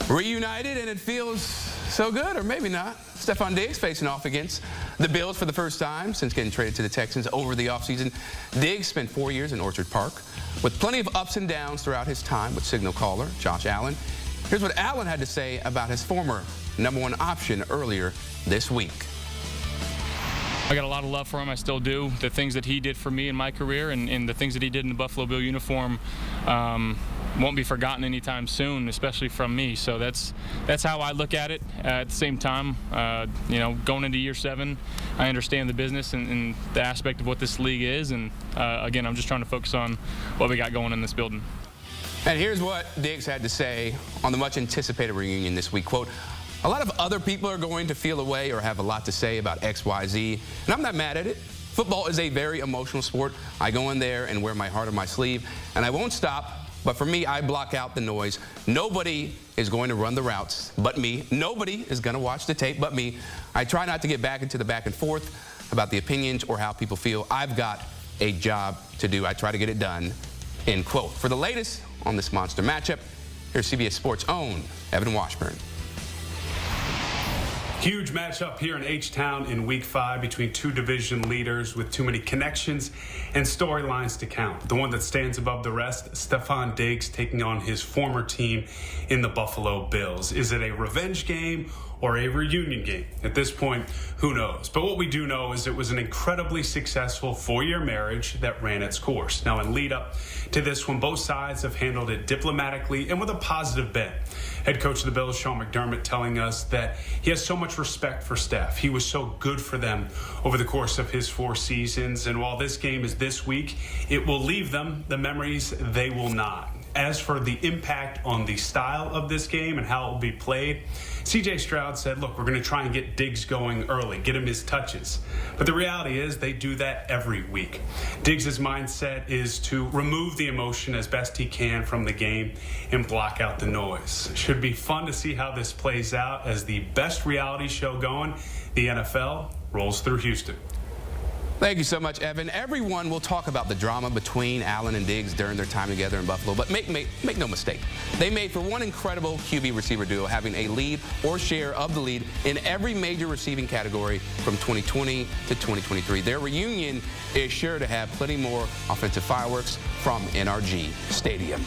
Reunited, and it feels so good, or maybe not. Stefon Diggs facing off against the Bills for the first time since getting traded to the Texans over the offseason. Diggs spent 4 years in Orchard Park with plenty of ups and downs throughout his time with signal caller Josh Allen. Here's what Allen had to say about his former #1 option earlier this week. I got a lot of love for him. I still do. The things that he did for me in my career and the things that he did in the Buffalo Bill uniform won't be forgotten anytime soon, especially from me. So that's how I look at it. At the same time, you know, going into year 7, I understand the business and the aspect of what this league is. And again, I'm just trying to focus on what we got going in this building. And here's what Diggs had to say on the much anticipated reunion this week. Quote, "A lot of other people are going to feel away or have a lot to say about X, Y, Z, and I'm not mad at it. Football is a very emotional sport. I go in there and wear my heart on my sleeve, and I won't stop. But for me, I block out the noise. Nobody is going to run the routes but me. Nobody is going to watch the tape but me. I try not to get back into the back and forth about the opinions or how people feel. I've got a job to do. I try to get it done." End quote. For the latest on this monster matchup, here's CBS Sports' own Evan Washburn. Huge matchup here in H-Town in Week 5 between two division leaders with too many connections and storylines to count. The one that stands above the rest, Stefon Diggs taking on his former team in the Buffalo Bills. Is it a revenge game or a reunion game? At this point, who knows? But what we do know is it was an incredibly successful 4-year marriage that ran its course. Now, in lead up to this one, both sides have handled it diplomatically and with a positive bent. Head coach of the Bills, Sean McDermott, telling us that he has so much respect for Steph. He was so good for them over the course of his 4 seasons. And while this game is this week, it will leave them the memories they will not. As for the impact on the style of this game and how it will be played, C.J. Stroud said, look, we're going to try and get Diggs going early, get him his touches. But the reality is they do that every week. Diggs' mindset is to remove the emotion as best he can from the game and block out the noise. Should be fun to see how this plays out as the best reality show going, the NFL, rolls through Houston. Thank you so much, Evan. Everyone will talk about the drama between Allen and Diggs during their time together in Buffalo, but make no mistake. They made for one incredible QB receiver duo, having a lead or share of the lead in every major receiving category from 2020 to 2023. Their reunion is sure to have plenty more offensive fireworks from NRG Stadium.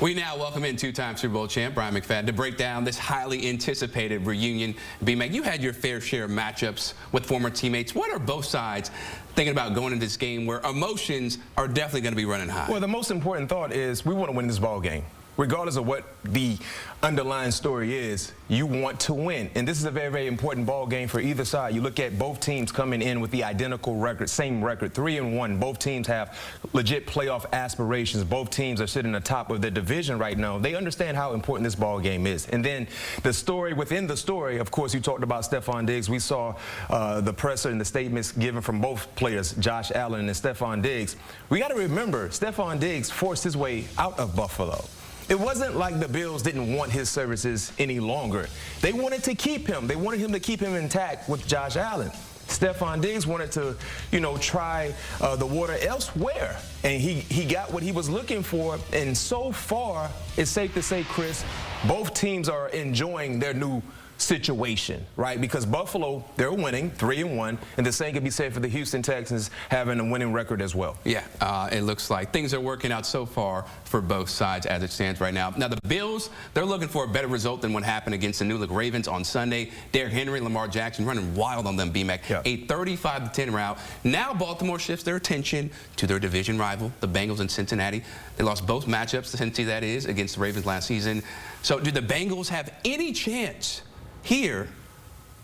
We now welcome in 2-time Super Bowl champ Bryant McFadden to break down this highly anticipated reunion. B-Mac, you had your fair share of matchups with former teammates. What are both sides thinking about going into this game where emotions are definitely going to be running high? Well, the most important thought is we want to win this ball game. Regardless of what the underlying story is, you want to win. And this is a very, very important ball game for either side. You look at both teams coming in with the identical record, same record, 3-1. Both teams have legit playoff aspirations. Both teams are sitting atop of their division right now. They understand how important this ball game is. And then the story within the story, of course, you talked about Stefon Diggs. We saw the presser and the statements given from both players, Josh Allen and Stefon Diggs. We got to remember, Stefon Diggs forced his way out of Buffalo. It wasn't like the Bills didn't want his services any longer. They wanted to keep him. They wanted him to keep him intact with Josh Allen. Stefon Diggs wanted to, you know, try the water elsewhere. And he got what he was looking for. And so far, it's safe to say, Chris, both teams are enjoying their new situation, right? Because Buffalo, they're winning 3-1, and the same can be said for the Houston Texans having a winning record as well. Yeah, it looks like things are working out so far for both sides as it stands right now. Now, the Bills, they're looking for a better result than what happened against the New Look Ravens on Sunday. Derrick Henry, Lamar Jackson running wild on them, B-Mac. Yeah. A 35-10 rout. Now Baltimore shifts their attention to their division rival, the Bengals in Cincinnati. They lost both matchups, Cincy that is, against the Ravens last season. So do the Bengals have any chance here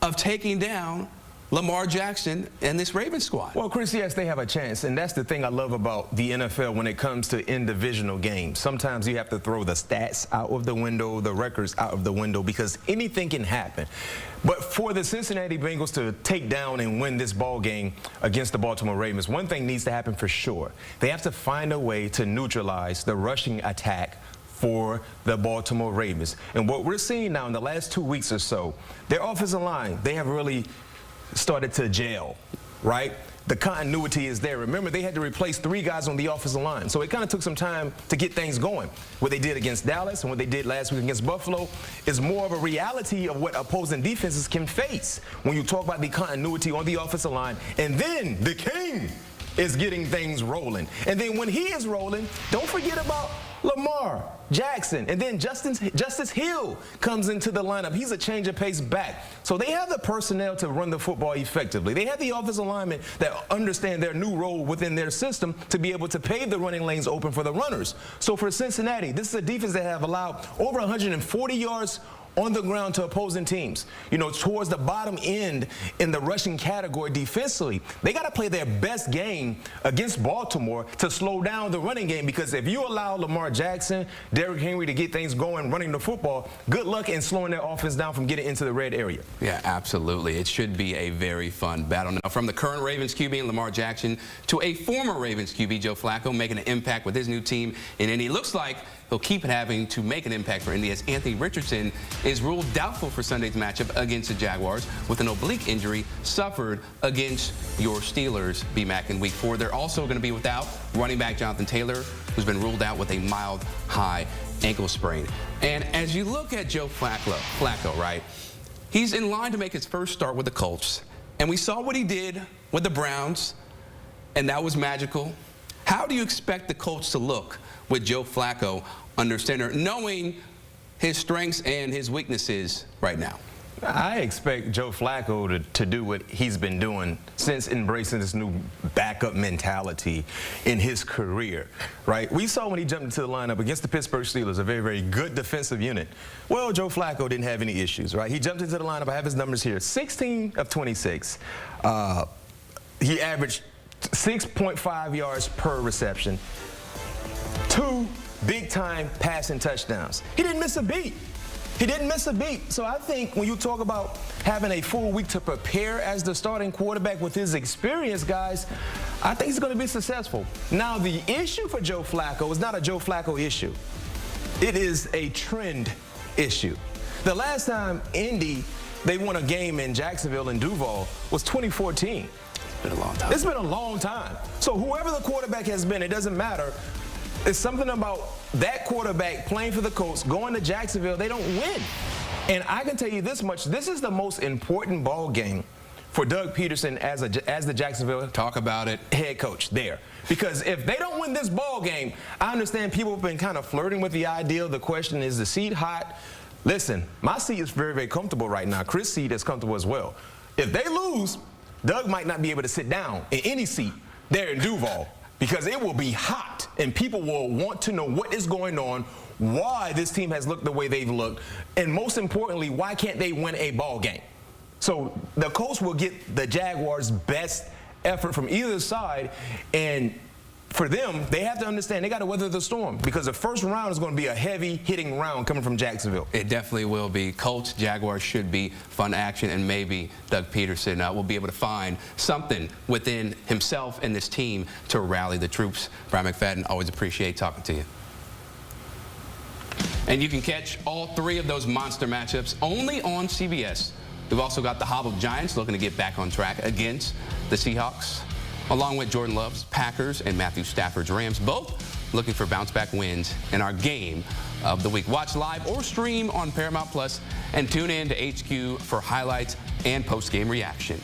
of taking down Lamar Jackson and this Ravens squad? Well, Chris, yes, they have a chance, and that's the thing I love about the NFL when it comes to in-divisional games. Sometimes you have to throw the stats out of the window, the records out of the window, because anything can happen. But for the Cincinnati Bengals to take down and win this ball game against the Baltimore Ravens, one thing needs to happen for sure. They have to find a way to neutralize the rushing attack for the Baltimore Ravens. And what we're seeing now in the last 2 weeks or so, their offensive line, they have really started to gel, right? the continuity is there. Remember, they had to replace 3 guys on the offensive line. So it kind of took some time to get things going. What they did against Dallas and what they did last week against Buffalo is more of a reality of what opposing defenses can face when you talk about the continuity on the offensive line. And then the king is getting things rolling. And then when he is rolling, don't forget about Lamar Jackson, and then Justice Hill comes into the lineup. He's a change of pace back. So they have the personnel to run the football effectively. They have the offensive linemen that understand their new role within their system to be able to pave the running lanes open for the runners. So for Cincinnati, this is a defense that have allowed over 140 yards on the ground to opposing teams. You know, towards the bottom end in the rushing category defensively. They got to play their best game against Baltimore to slow down the running game, because if you allow Lamar Jackson, Derrick Henry to get things going running the football, good luck in slowing their offense down from getting into the red area. Yeah, absolutely. It should be a very fun battle. Now, from the current Ravens QB Lamar Jackson to a former Ravens QB Joe Flacco making an impact with his new team, and he looks like he'll keep having to make an impact for Indy as Anthony Richardson is ruled doubtful for Sunday's matchup against the Jaguars with an oblique injury suffered against your Steelers, B-Mac, in Week 4. They're also going to be without running back Jonathan Taylor, who's been ruled out with a mild high ankle sprain. And as you look at Joe Flacco, right, he's in line to make his first start with the Colts. And we saw what he did with the Browns, and that was magical. How do you expect the Colts to look with Joe Flacco under center, knowing his strengths and his weaknesses right now? I expect Joe Flacco to do what he's been doing since embracing this new backup mentality in his career, right? We saw when he jumped into the lineup against the Pittsburgh Steelers, a very, very good defensive unit. Well, Joe Flacco didn't have any issues, right? He jumped into the lineup. I have his numbers here. 16 of 26. He averaged 6.5 yards per reception. 2 big-time passing touchdowns. He didn't miss a beat. He didn't miss a beat. So I think when you talk about having a full week to prepare as the starting quarterback with his experience, guys, I think he's going to be successful. Now, the issue for Joe Flacco is not a Joe Flacco issue. It is a trend issue. The last time Indy, they won a game in Jacksonville and Duval was 2014. It's been a long time. It's been a long time. So whoever the quarterback has been, it doesn't matter. It's something about that quarterback playing for the Colts, going to Jacksonville, they don't win. And I can tell you this much, this is the most important ball game for Doug Peterson as the Jacksonville Talk about it. head coach there. Because if they don't win this ball game, I understand people have been kind of flirting with the idea. The question is the seat hot? Listen, my seat is very, very comfortable right now. Chris' seat is comfortable as well. If they lose, Doug might not be able to sit down in any seat there in Duval, because it will be hot and people will want to know what is going on, why this team has looked the way they've looked, and most importantly, why can't they win a ball game? So the Colts will get the Jaguars' best effort from either side, and for them, they have to understand they got to weather the storm, because the first round is going to be a heavy-hitting round coming from Jacksonville. It definitely will be. Colts, Jaguars should be fun action, and maybe Doug Peterson will be able to find something within himself and this team to rally the troops. Bryant McFadden, always appreciate talking to you. And you can catch all 3 of those monster matchups only on CBS. We've also got the hobbled Giants looking to get back on track against the Seahawks, along with Jordan Love's Packers and Matthew Stafford's Rams, both looking for bounce-back wins in our game of the week. Watch live or stream on Paramount Plus, and tune in to HQ for highlights and post-game reaction.